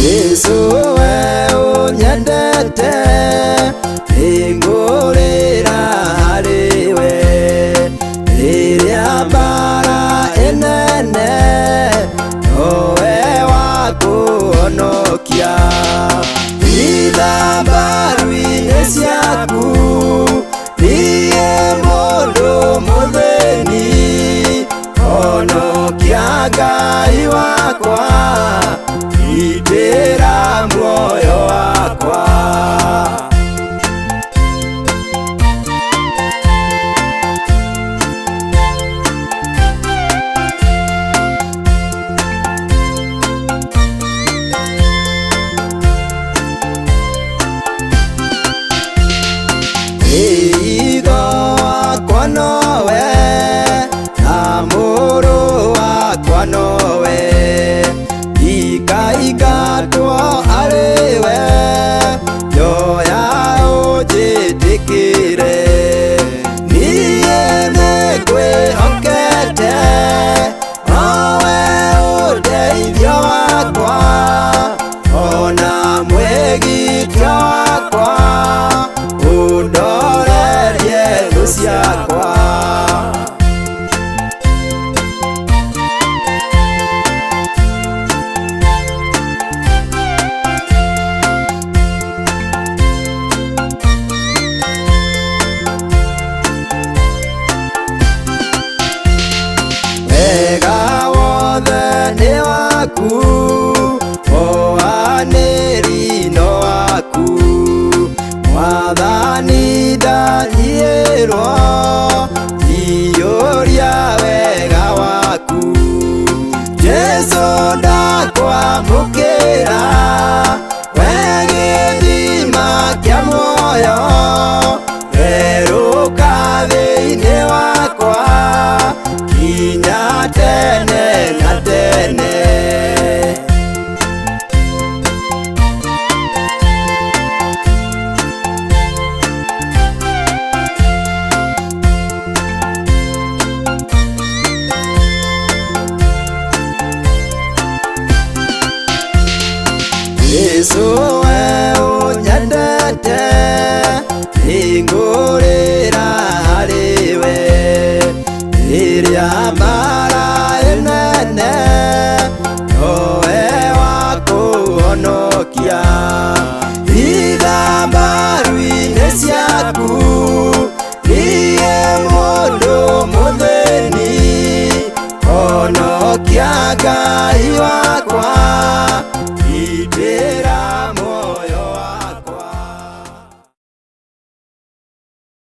Yesu we unyendete ingurira hariwe iria mbara inene nowe wakuhonokia ithambaru-inĩ ciaku niĩ mũndũ mũthĩni honokia Ngai wakwa itĩra muoyo wakwa itho wakwa nowe na mũrũ wakwa nowe ikaingatwo arĩwe njoya ũnjĩtĩkĩre niĩ nĩngwĩhokete nowe ũndeithio wakwa ona mwĩgitio wakwa ũndorerie thũ ciakwa oanĩri-no waku Mwathani ndaiyĩrwo iyũria wega waku Jesu ndakwamũkĩra we gĩthima kĩa muoyo werũka thĩinĩ wakwa kinya tene na tene Yesu we unyendete ingurira hariwe iria